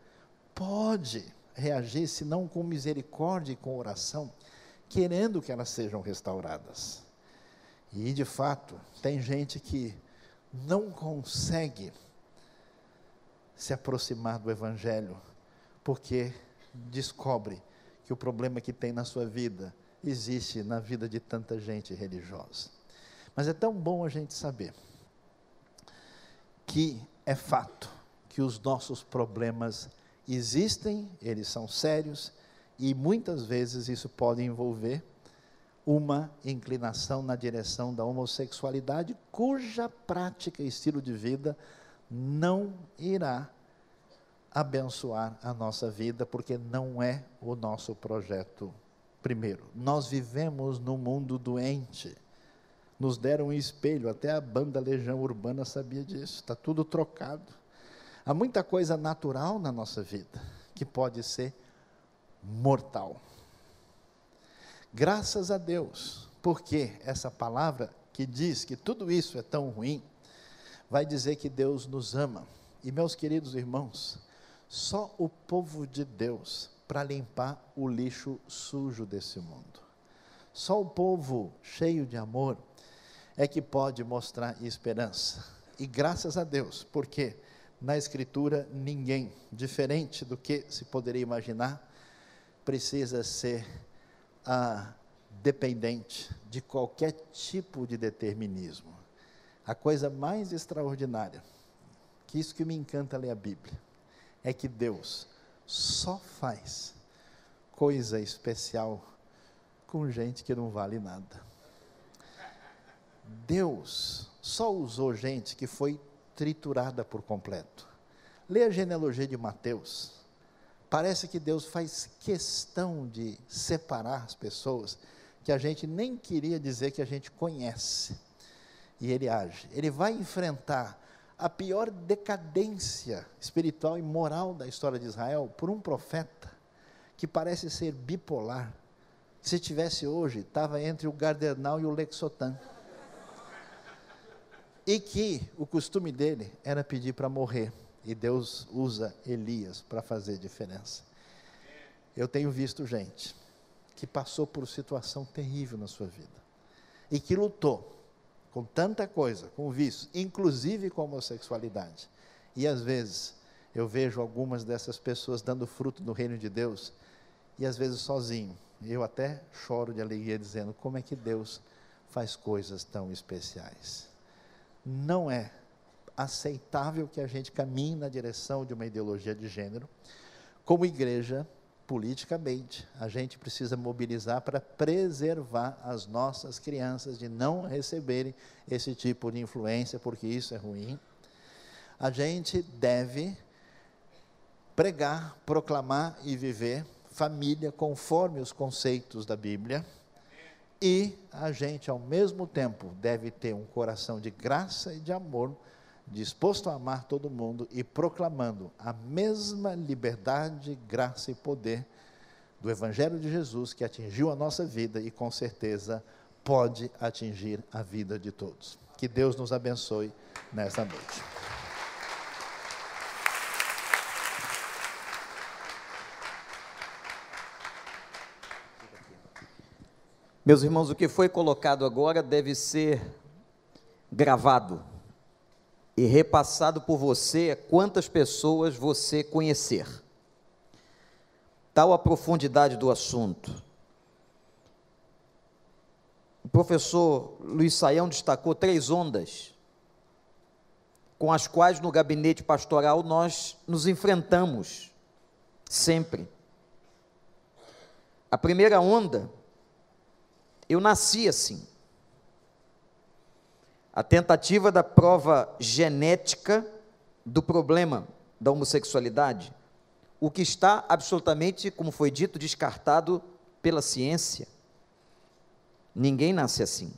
A: pode reagir, senão com misericórdia e com oração, querendo que elas sejam restauradas. E, de fato, tem gente que não consegue se aproximar do Evangelho, porque descobre que o problema que tem na sua vida existe na vida de tanta gente religiosa. Mas é tão bom a gente saber que é fato que os nossos problemas existem, eles são sérios, e muitas vezes isso pode envolver uma inclinação na direção da homossexualidade, cuja prática e estilo de vida não irá abençoar a nossa vida, porque não é o nosso projeto primeiro. Nós vivemos num mundo doente, nos deram um espelho, até a banda Legião Urbana sabia disso, está tudo trocado. Há muita coisa natural na nossa vida, que pode ser mortal. Graças a Deus, porque essa palavra que diz que tudo isso é tão ruim, vai dizer que Deus nos ama. E, meus queridos irmãos, só o povo de Deus para limpar o lixo sujo desse mundo. Só o povo cheio de amor é que pode mostrar esperança. E graças a Deus, porque na Escritura ninguém, diferente do que se poderia imaginar, precisa ser dependente de qualquer tipo de determinismo. A coisa mais extraordinária, que isso que me encanta ler a Bíblia, é que Deus só faz coisa especial com gente que não vale nada. Deus só usou gente que foi triturada por completo. Lê a genealogia de Mateus. Parece que Deus faz questão de separar as pessoas que a gente nem queria dizer que a gente conhece. E Ele age. Ele vai enfrentar a pior decadência espiritual e moral da história de Israel por um profeta que parece ser bipolar. Se tivesse hoje, estava entre o Gardenal e o Lexotan. E que o costume dele era pedir para morrer. E Deus usa Elias para fazer diferença. Eu tenho visto gente que passou por situação terrível na sua vida. E que lutou com tanta coisa, com vício, inclusive com a homossexualidade. E às vezes, eu vejo algumas dessas pessoas dando fruto no reino de Deus, e às vezes sozinho. Eu até choro de alegria dizendo, como é que Deus faz coisas tão especiais? Não é aceitável que a gente caminhe na direção de uma ideologia de gênero. Como igreja, politicamente, a gente precisa mobilizar para preservar as nossas crianças de não receberem esse tipo de influência, porque isso é ruim. A gente deve pregar, proclamar e viver família conforme os conceitos da Bíblia, e a gente, ao mesmo tempo, deve ter um coração de graça e de amor, disposto a amar todo mundo e proclamando a mesma liberdade, graça e poder do Evangelho de Jesus, que atingiu a nossa vida e com certeza pode atingir a vida de todos. Que Deus nos abençoe nesta noite.
B: Meus irmãos, o que foi colocado agora deve ser gravado e repassado por você, quantas pessoas você conhecer. Tal a profundidade do assunto. O professor Luiz Saião destacou 3 ondas, com as quais no gabinete pastoral nós nos enfrentamos, sempre. A primeira onda, eu nasci assim. A tentativa da prova genética do problema da homossexualidade, o que está absolutamente, como foi dito, descartado pela ciência. Ninguém nasce assim.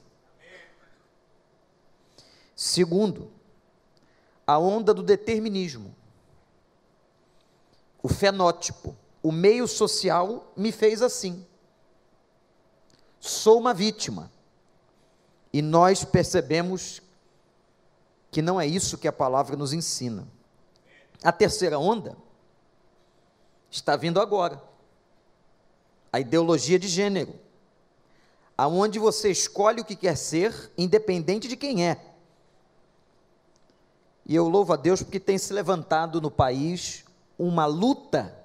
B: Segundo, a onda do determinismo, o fenótipo, o meio social me fez assim. Sou uma vítima. E nós percebemos que não é isso que a palavra nos ensina. A terceira onda está vindo agora. A ideologia de gênero, aonde você escolhe o que quer ser, independente de quem é. E eu louvo a Deus porque tem se levantado no país uma luta,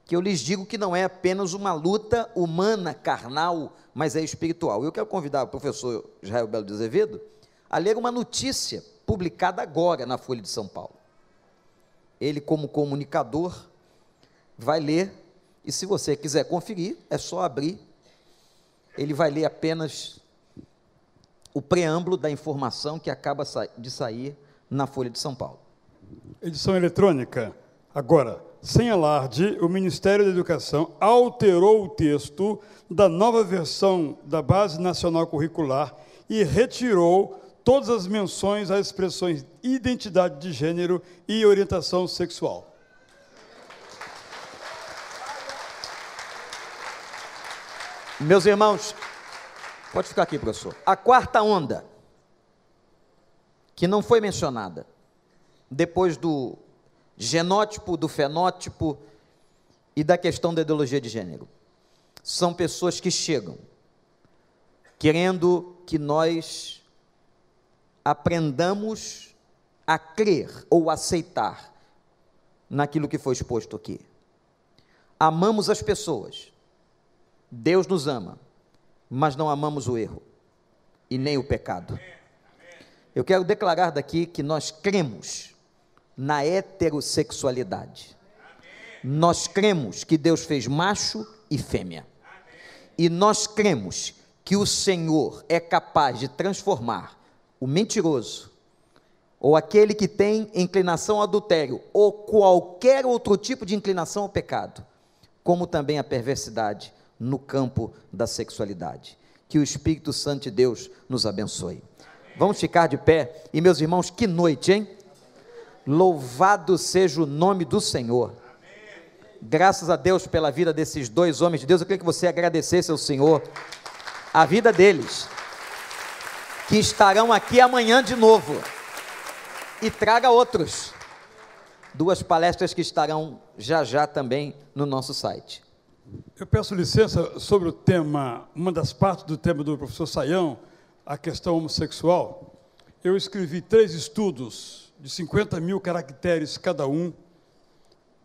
B: que eu lhes digo que não é apenas uma luta humana, carnal, mas é espiritual. Eu quero convidar o professor Israel Belo de Azevedo a ler uma notícia publicada agora na Folha de São Paulo. Ele, como comunicador, vai ler, e se você quiser conferir, é só abrir. Ele vai ler apenas o preâmbulo da informação que acaba de sair na Folha de São Paulo.
C: Edição eletrônica. Agora, sem alarde, o Ministério da Educação alterou o texto da nova versão da Base Nacional Curricular e retirou todas as menções às expressões identidade de gênero e orientação sexual.
B: Meus irmãos, pode ficar aqui, professor. A quarta onda, que não foi mencionada, depois do genótipo, do fenótipo e da questão da ideologia de gênero, são pessoas que chegam querendo que nós aprendamos a crer ou aceitar naquilo que foi exposto aqui. Amamos as pessoas, Deus nos ama, mas não amamos o erro e nem o pecado. Eu quero declarar daqui que nós cremos na heterossexualidade. Nós cremos que Deus fez macho e fêmea. E nós cremos que o Senhor é capaz de transformar o mentiroso, ou aquele que tem inclinação ao adultério, ou qualquer outro tipo de inclinação ao pecado, como também a perversidade no campo da sexualidade. Que o Espírito Santo de Deus nos abençoe. Vamos ficar de pé, e meus irmãos, que noite, hein? Louvado seja o nome do Senhor. Graças a Deus pela vida desses dois homens de Deus. Eu queria que você agradecesse ao Senhor a vida deles, que estarão aqui amanhã de novo, e traga outros. Duas palestras que estarão já também no nosso site.
C: Eu peço licença sobre o tema, uma das partes do tema do professor Saião, a questão homossexual. Eu escrevi 3 estudos de 50 mil caracteres cada um,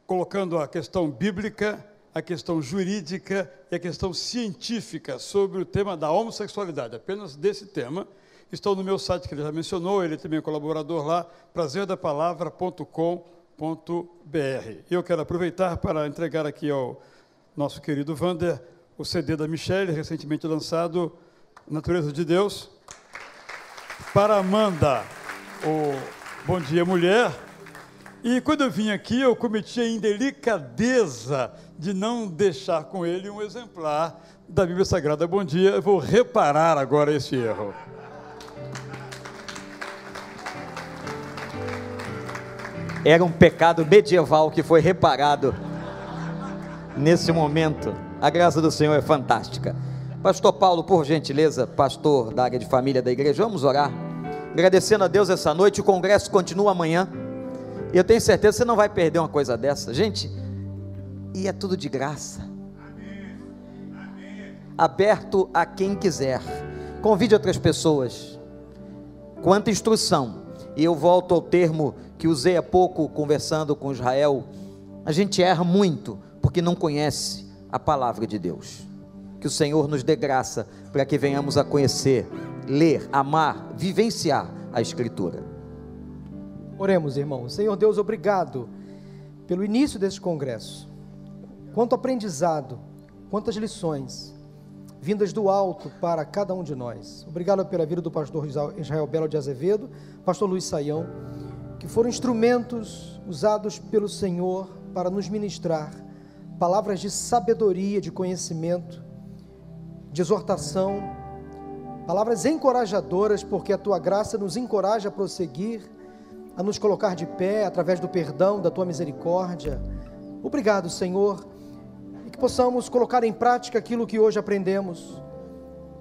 C: colocando a questão bíblica, a questão jurídica e a questão científica sobre o tema da homossexualidade, apenas desse tema. Estão no meu site, que ele já mencionou, ele também é colaborador lá, prazerdapalavra.com.br. Eu quero aproveitar para entregar aqui ao nosso querido Wander o CD da Michele, recentemente lançado, Natureza de Deus. Para Amanda, o Bom Dia Mulher. E quando eu vim aqui, eu cometi a indelicadeza de não deixar com ele um exemplar da Bíblia Sagrada Bom Dia. Eu vou reparar agora esse erro.
B: Era um pecado medieval que foi reparado nesse momento. A graça do Senhor é fantástica. Pastor Paulo, por gentileza, pastor da área de família da igreja, vamos orar, agradecendo a Deus essa noite. O congresso continua amanhã, e eu tenho certeza que você não vai perder uma coisa dessa, gente, e é tudo de graça, aberto a quem quiser. Convide outras pessoas. Quanta instrução. E eu volto ao termo que usei há pouco conversando com Israel: a gente erra muito porque não conhece a palavra de Deus. Que o Senhor nos dê graça para que venhamos a conhecer, ler, amar, vivenciar a Escritura.
D: Oremos, irmãos. Senhor Deus, obrigado pelo início desse congresso. Quanto aprendizado, quantas lições vindas do alto para cada um de nós. Obrigado pela vida do pastor Israel Belo de Azevedo, pastor Luiz Saião, que foram instrumentos usados pelo Senhor para nos ministrar palavras de sabedoria, de conhecimento, de exortação, palavras encorajadoras, porque a tua graça nos encoraja a prosseguir, a nos colocar de pé através do perdão, da tua misericórdia. Obrigado, Senhor, e que possamos colocar em prática aquilo que hoje aprendemos,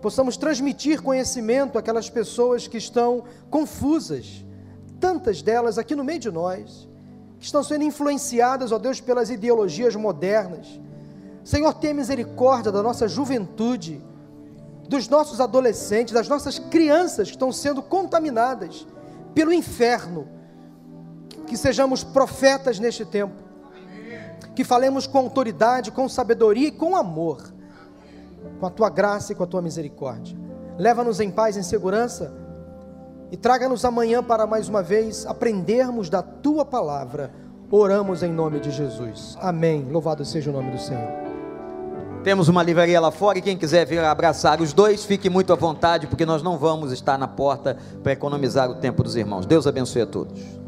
D: possamos transmitir conhecimento àquelas pessoas que estão confusas, tantas delas aqui no meio de nós, que estão sendo influenciadas, ó Deus, pelas ideologias modernas. Senhor, tenha misericórdia da nossa juventude, dos nossos adolescentes, das nossas crianças que estão sendo contaminadas pelo inferno. Que sejamos profetas neste tempo, que falemos com autoridade, com sabedoria e com amor, com a Tua graça e com a Tua misericórdia. Leva-nos em paz, em segurança, e traga-nos amanhã para mais uma vez aprendermos da Tua palavra. Oramos em nome de Jesus. Amém. Louvado seja o nome do Senhor.
B: Temos uma livraria lá fora e quem quiser vir abraçar os dois, fique muito à vontade, porque nós não vamos estar na porta para economizar o tempo dos irmãos. Deus abençoe a todos.